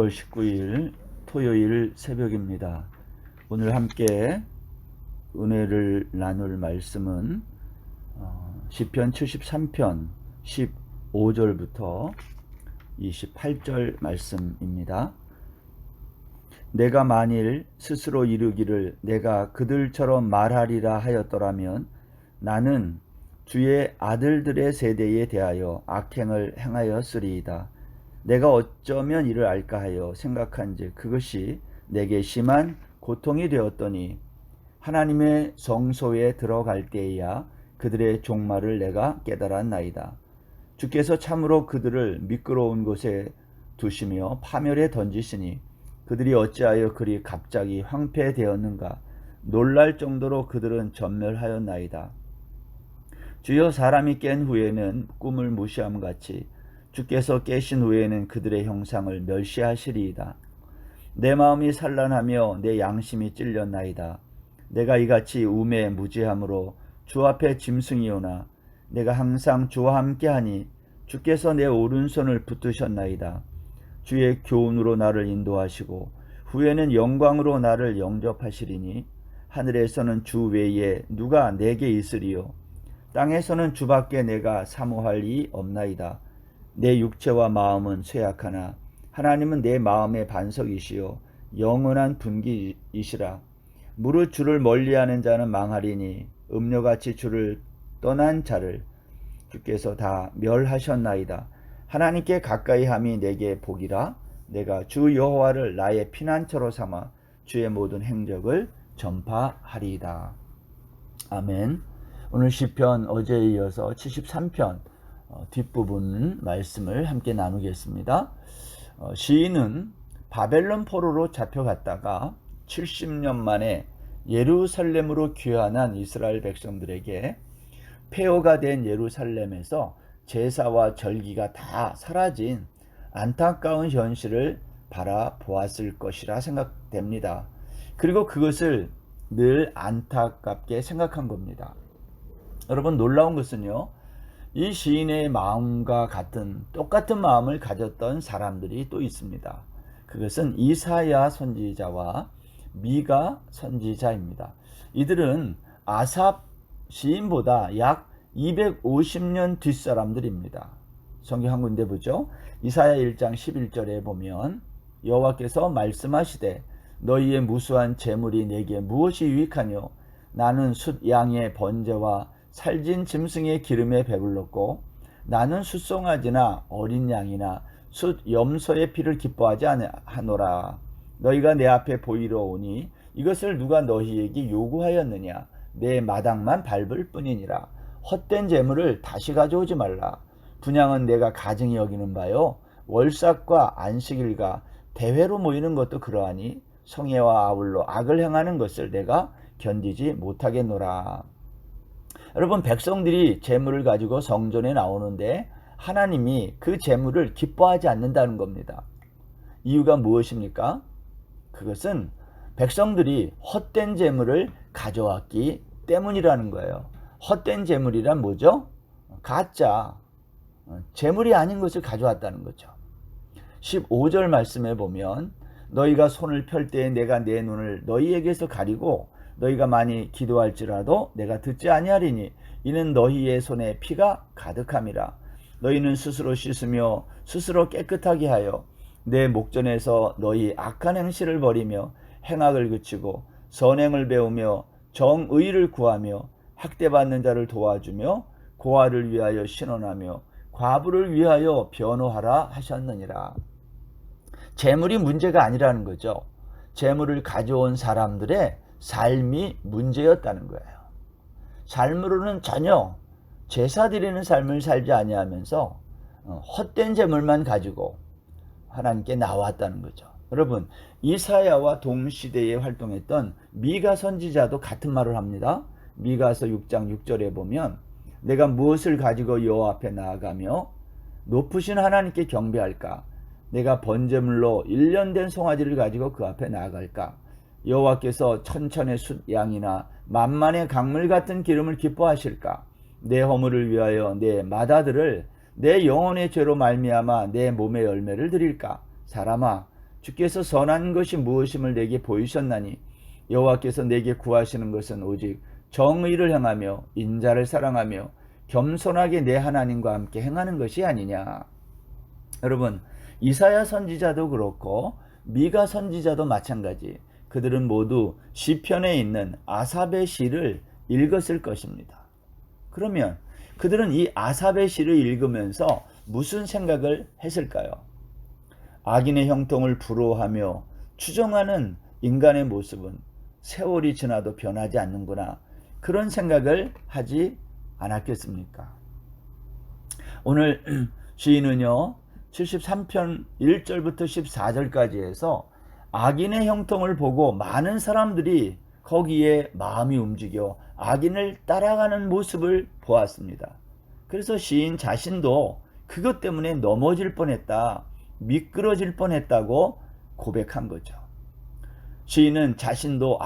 2월 19일 토요일 새벽입니다. 오늘 함께 은혜를 나눌 말씀은 시편 73편 15절부터 28절 말씀입니다. 내가 만일 스스로 이르기를 내가 그들처럼 말하리라 하였더라면 나는 주의 아들들의 세대에 대하여 악행을 행하였으리이다. 내가 어쩌면 이를 알까 하여 생각한즉 그것이 내게 심한 고통이 되었더니 하나님의 성소에 들어갈 때에야 그들의 종말을 내가 깨달았나이다. 주께서 참으로 그들을 미끄러운 곳에 두시며 파멸에 던지시니 그들이 어찌하여 그리 갑자기 황폐되었는가. 놀랄 정도로 그들은 전멸하였나이다. 주여, 사람이 깬 후에는 꿈을 무시함같이 주께서 깨신 후에는 그들의 형상을 멸시하시리이다. 내 마음이 산란하며 내 양심이 찔렸나이다. 내가 이같이 우매 무지함으로 주 앞에 짐승이오나 내가 항상 주와 함께하니 주께서 내 오른손을 붙드셨나이다. 주의 교훈으로 나를 인도하시고 후에는 영광으로 나를 영접하시리니 하늘에서는 주 외에 누가 내게 있으리요. 땅에서는 주밖에 내가 사모할 이 없나이다. 내 육체와 마음은 쇠약하나 하나님은 내 마음의 반석이시요 영원한 분기이시라. 무릇 주를 멀리하는 자는 망하리니 음료같이 주를 떠난 자를 주께서 다 멸하셨나이다. 하나님께 가까이함이 내게 복이라. 내가 주 여호와를 나의 피난처로 삼아 주의 모든 행적을 전파하리이다. 아멘. 오늘 시편 어제에 이어서 73편 뒷부분 말씀을 함께 나누겠습니다. 시인은 바벨론 포로로 잡혀갔다가 70년 만에 예루살렘으로 귀환한 이스라엘 백성들에게 폐허가 된 예루살렘에서 제사와 절기가 다 사라진 안타까운 현실을 바라보았을 것이라 생각됩니다. 그리고 그것을 늘 안타깝게 생각한 겁니다. 여러분, 놀라운 것은요, 이 시인의 마음과 같은 똑같은 마음을 가졌던 사람들이 또 있습니다. 그것은 이사야 선지자와 미가 선지자입니다. 이들은 아삽 시인보다 약 250년 뒷사람들입니다. 성경 한 군데 보죠. 이사야 1장 11절에 보면 여호와께서 말씀하시되 너희의 무수한 재물이 내게 무엇이 유익하뇨. 나는 숫 양의 번제와 살진 짐승의 기름에 배불렀고 나는 숫송아지나 어린 양이나 숫 염소의 피를 기뻐하지 않노라. 너희가 내 앞에 보이러 오니 이것을 누가 너희에게 요구하였느냐. 내 마당만 밟을 뿐이니라. 헛된 재물을 다시 가져오지 말라. 분향은 내가 가증히 여기는 바요 월삭과 안식일과 대회로 모이는 것도 그러하니 성애와 아울러 악을 행하는 것을 내가 견디지 못하겠노라. 여러분, 백성들이 재물을 가지고 성전에 나오는데 하나님이 그 재물을 기뻐하지 않는다는 겁니다. 이유가 무엇입니까? 그것은 백성들이 헛된 재물을 가져왔기 때문이라는 거예요. 헛된 재물이란 뭐죠? 가짜 재물이 아닌 것을 가져왔다는 거죠. 15절 말씀에 보면 너희가 손을 펼 때에 내가 내 눈을 너희에게서 가리고 너희가 많이 기도할지라도 내가 듣지 아니하리니 이는 너희의 손에 피가 가득함이라. 너희는 스스로 씻으며 스스로 깨끗하게 하여 내 목전에서 너희 악한 행실을 버리며 행악을 그치고 선행을 배우며 정의를 구하며 학대받는 자를 도와주며 고아를 위하여 신원하며 과부를 위하여 변호하라 하셨느니라. 재물이 문제가 아니라는 거죠. 재물을 가져온 사람들의 삶이 문제였다는 거예요. 삶으로는 전혀 제사 드리는 삶을 살지 아니하면서 헛된 재물만 가지고 하나님께 나왔다는 거죠. 여러분, 이사야와 동시대에 활동했던 미가 선지자도 같은 말을 합니다. 미가서 6장 6절에 보면 내가 무엇을 가지고 여호와 앞에 나아가며 높으신 하나님께 경배할까? 내가 번제물로 1년 된 송아지를 가지고 그 앞에 나아갈까? 여호와께서 천천의 숫 양이나 만만의 강물 같은 기름을 기뻐하실까? 내 허물을 위하여 내 마다들을 내 영혼의 죄로 말미암아 내 몸의 열매를 드릴까? 사람아, 주께서 선한 것이 무엇임을 내게 보이셨나니 여호와께서 내게 구하시는 것은 오직 정의를 행하며 인자를 사랑하며 겸손하게 내 하나님과 함께 행하는 것이 아니냐. 여러분, 이사야 선지자도 그렇고 미가 선지자도 마찬가지. 그들은 모두 시편에 있는 아삽의 시를 읽었을 것입니다. 그러면 그들은 이 아삽의 시를 읽으면서 무슨 생각을 했을까요? 악인의 형통을 부러워하며 추종하는 인간의 모습은 세월이 지나도 변하지 않는구나. 그런 생각을 하지 않았겠습니까? 오늘 시인은요 73편 1절부터 14절까지 해서 악인의 형통을 보고 많은 사람들이 거기에 마음이 움직여 악인을 따라가는 모습을 보았습니다. 그래서 시인 자신도 그것 때문에 넘어질 뻔했다, 미끄러질 뻔했다고 고백한 거죠. 시인은 자신도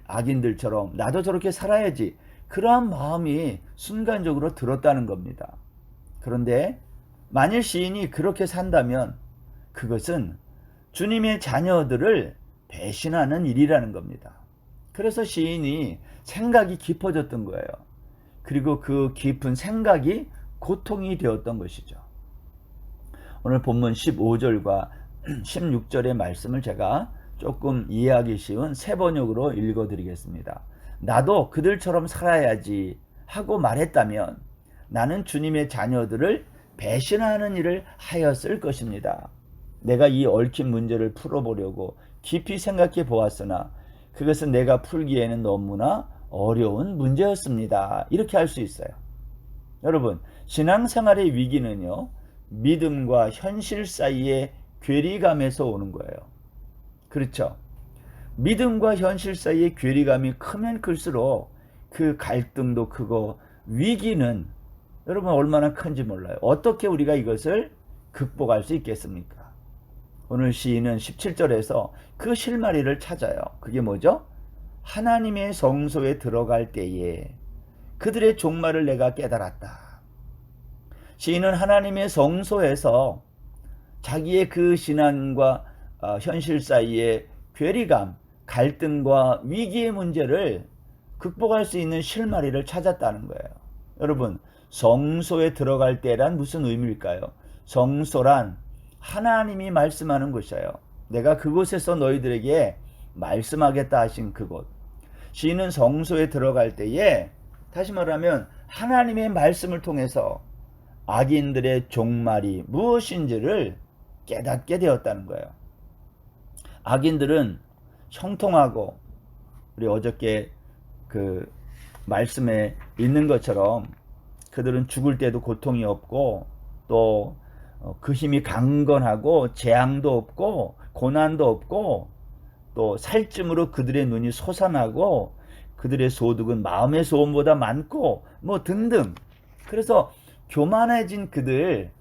악인들처럼 나도 저렇게 살아야지, 그러한 마음이 순간적으로 들었다는 겁니다. 그런데 만일 시인이 그렇게 산다면 그것은 주님의 자녀들을 배신하는 일이라는 겁니다. 그래서 시인이 생각이 깊어졌던 거예요. 그리고 그 깊은 생각이 고통이 되었던 것이죠. 오늘 본문 15절과 16절의 말씀을 제가 조금 이해하기 쉬운 세 번역으로 읽어드리겠습니다. 나도 그들처럼 살아야지 하고 말했다면 나는 주님의 자녀들을 배신하는 일을 하였을 것입니다. 내가 이 얽힌 문제를 풀어보려고 깊이 생각해 보았으나 그것은 내가 풀기에는 너무나 어려운 문제였습니다. 이렇게 할 수 있어요. 여러분, 신앙생활의 위기는요, 믿음과 현실 사이의 괴리감에서 오는 거예요. 그렇죠? 믿음과 현실 사이의 괴리감이 크면 클수록 그 갈등도 크고 위기는 여러분 얼마나 큰지 몰라요. 어떻게 우리가 이것을 극복할 수 있겠습니까? 오늘 시인은 17절에서 그 실마리를 찾아요. 그게 뭐죠? 하나님의 성소에 들어갈 때에 그들의 종말을 내가 깨달았다. 시인은 하나님의 성소에서 자기의 그 신앙과 현실 사이의 괴리감, 갈등과 위기의 문제를 극복할 수 있는 실마리를 찾았다는 거예요. 여러분, 성소에 들어갈 때란 무슨 의미일까요? 성소란 하나님이 말씀하는 곳이에요. 내가 그곳에서 너희들에게 말씀하겠다 하신 그곳. 시인은 성소에 들어갈 때에 다시 말하면 하나님의 말씀을 통해서 악인들의 종말이 무엇인지를 깨닫게 되었다는 거예요. 악인들은 형통하고 우리 어저께 그 말씀에 있는 것처럼 그들은 죽을 때도 고통이 없고 또 그 힘이 강건하고 재앙도 없고 고난도 없고 또 살찜으로 그들의 눈이 솟아나고 그들의 소득은 마음의 소원보다 많고 뭐 등등. 그래서 교만해진 그들,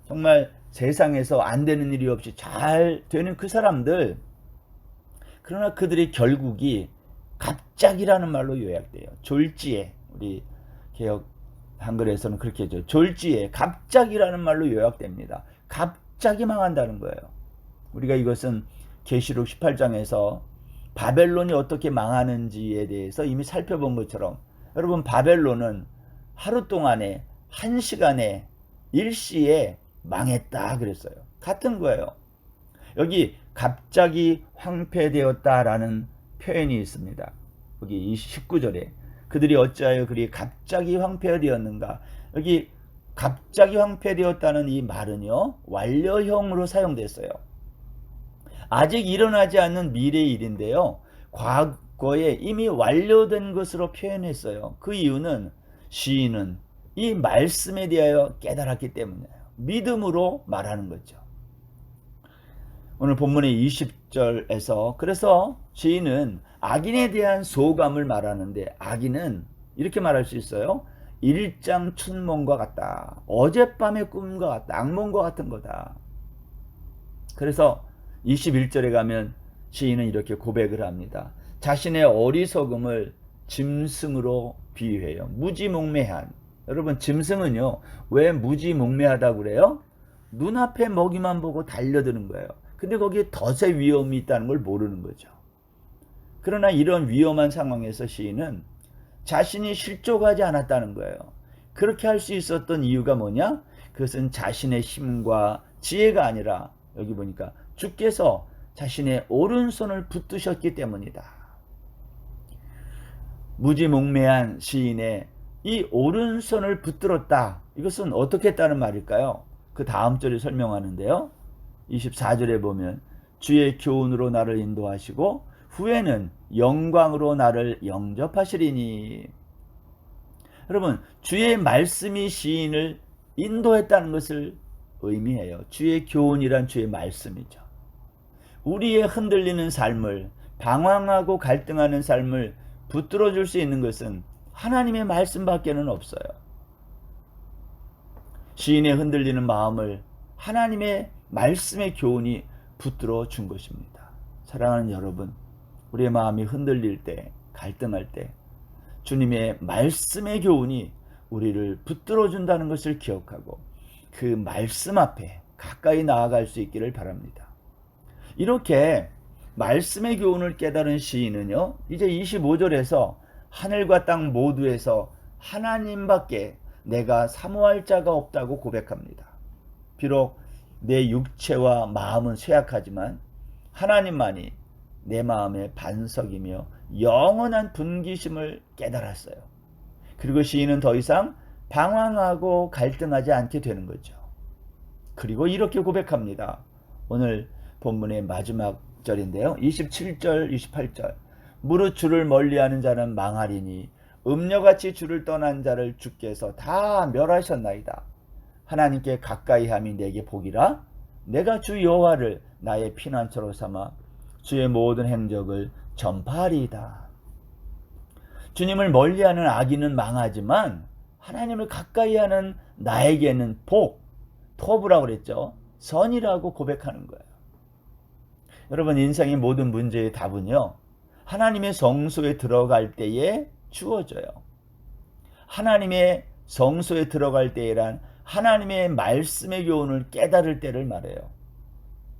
정말 세상에서 안 되는 일이 없이 잘 되는 그 사람들, 그러나 그들의 결국이 갑자기라는 말로 요약돼요. 졸지에, 우리 개혁 한글에서는 그렇게 해줘. 졸지에, 갑자기라는 말로 요약됩니다. 갑자기 망한다는 거예요. 우리가 이것은 계시록 18장에서 바벨론이 어떻게 망하는지에 대해서 이미 살펴본 것처럼, 여러분, 바벨론은 하루 동안에, 한 시간에, 일시에 망했다 그랬어요. 같은 거예요. 여기 갑자기 황폐되었다라는 표현이 있습니다. 여기 19절에 그들이 어찌하여 그리 갑자기 황폐되었는가. 여기 갑자기 황폐되었다는 이 말은요, 완료형으로 사용됐어요. 아직 일어나지 않는 미래의 일인데요, 과거에 이미 완료된 것으로 표현했어요. 그 이유는 시인은 이 말씀에 대하여 깨달았기 때문이에요. 믿음으로 말하는 거죠. 오늘 본문의 20절에서 그래서 시인은 악인에 대한 소감을 말하는데, 악인은 이렇게 말할 수 있어요. 일장춘몽과 같다. 어젯밤의 꿈과 같다. 악몽과 같은 거다. 그래서 21절에 가면 시인은 이렇게 고백을 합니다. 자신의 어리석음을 짐승으로 비유해요. 무지몽매한. 여러분, 짐승은요, 왜 무지몽매하다고 그래요? 눈앞에 먹이만 보고 달려드는 거예요. 근데 거기에 덫의 위험이 있다는 걸 모르는 거죠. 그러나 이런 위험한 상황에서 시인은 자신이 실족하지 않았다는 거예요. 그렇게 할 수 있었던 이유가 뭐냐? 그것은 자신의 힘과 지혜가 아니라 여기 보니까 주께서 자신의 오른손을 붙드셨기 때문이다. 무지몽매한 시인의 이 오른손을 붙들었다. 이것은 어떻게 했다는 말일까요? 그 다음 절에 설명하는데요. 24절에 보면 주의 교훈으로 나를 인도하시고 후에는 영광으로 나를 영접하시리니. 여러분, 주의 말씀이 시인을 인도했다는 것을 의미해요. 주의 교훈이란 주의 말씀이죠. 우리의 흔들리는 삶을, 방황하고 갈등하는 삶을 붙들어 줄 수 있는 것은 하나님의 말씀밖에는 없어요. 시인의 흔들리는 마음을 하나님의 말씀의 교훈이 붙들어 준 것입니다. 사랑하는 여러분, 우리의 마음이 흔들릴 때, 갈등할 때 주님의 말씀의 교훈이 우리를 붙들어 준다는 것을 기억하고 그 말씀 앞에 가까이 나아갈 수 있기를 바랍니다. 이렇게 말씀의 교훈을 깨달은 시인은요, 이제 25절에서 하늘과 땅 모두에서 하나님밖에 내가 사모할 자가 없다고 고백합니다. 비록 내 육체와 마음은 쇠약하지만 하나님만이 내 마음의 반석이며 영원한 분기심을 깨달았어요. 그리고 시인은 더 이상 방황하고 갈등하지 않게 되는 거죠. 그리고 이렇게 고백합니다. 오늘 본문의 마지막 절인데요. 27절, 28절. 무릇 주를 멀리하는 자는 망하리니 음녀같이 주를 떠난 자를 주께서 다 멸하셨나이다. 하나님께 가까이함이 내게 복이라. 내가 주 여호와를 나의 피난처로 삼아 주의 모든 행적을 전파하리이다. 주님을 멀리하는 악인은 망하지만 하나님을 가까이하는 나에게는 복, 토부라고 그랬죠. 선이라고 고백하는 거예요. 여러분, 인생의 모든 문제의 답은요, 하나님의 성소에 들어갈 때에 주어져요. 하나님의 성소에 들어갈 때란 하나님의 말씀의 교훈을 깨달을 때를 말해요.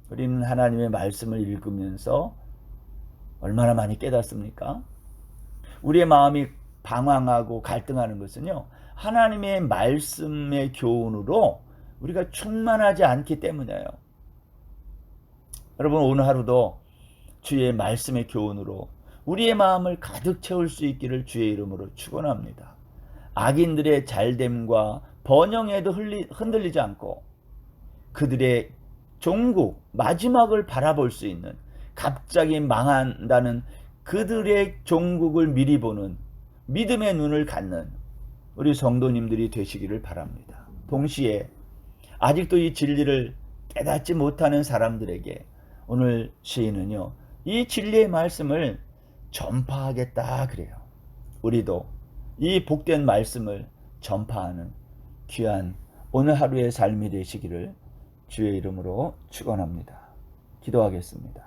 우리는 하나님의 말씀을 읽으면서 얼마나 많이 깨닫습니까? 우리의 마음이 방황하고 갈등하는 것은요, 하나님의 말씀의 교훈으로 우리가 충만하지 않기 때문이에요. 여러분, 오늘 하루도 주의 말씀의 교훈으로 우리의 마음을 가득 채울 수 있기를 주의 이름으로 축원합니다. 악인들의 잘됨과 번영에도 흔들리지 않고 그들의 종국 마지막을 바라볼 수 있는, 갑자기 망한다는 그들의 종국을 미리 보는 믿음의 눈을 갖는 우리 성도님들이 되시기를 바랍니다. 동시에 아직도 이 진리를 깨닫지 못하는 사람들에게 오늘 시인은요, 이 진리의 말씀을 전파하겠다 그래요. 우리도 이 복된 말씀을 전파하는 귀한 오늘 하루의 삶이 되시기를 주의 이름으로 축원합니다. 기도하겠습니다.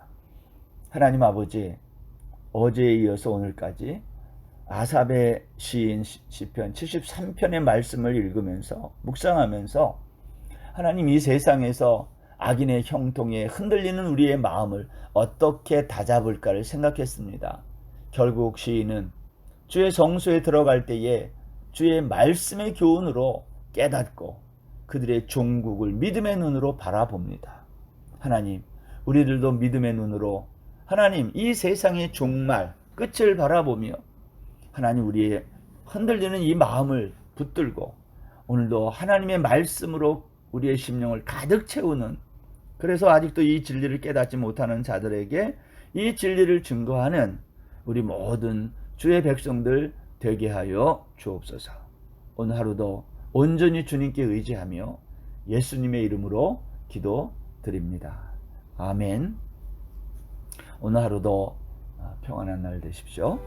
하나님 아버지, 어제에 이어서 오늘까지 아삽의 시인 시편 73편의 말씀을 읽으면서 묵상하면서 하나님, 이 세상에서 악인의 형통에 흔들리는 우리의 마음을 어떻게 다잡을까를 생각했습니다. 결국 시인은 주의 성소에 들어갈 때에 주의 말씀의 교훈으로 깨닫고 그들의 종국을 믿음의 눈으로 바라봅니다. 하나님, 우리들도 믿음의 눈으로 하나님, 이 세상의 종말 끝을 바라보며 하나님, 우리의 흔들리는 이 마음을 붙들고 오늘도 하나님의 말씀으로 우리의 심령을 가득 채우는, 그래서 아직도 이 진리를 깨닫지 못하는 자들에게 이 진리를 증거하는 우리 모든 주의 백성들 되게 하여 주옵소서. 오늘 하루도 온전히 주님께 의지하며 예수님의 이름으로 기도드립니다. 아멘. 오늘 하루도 평안한 날 되십시오.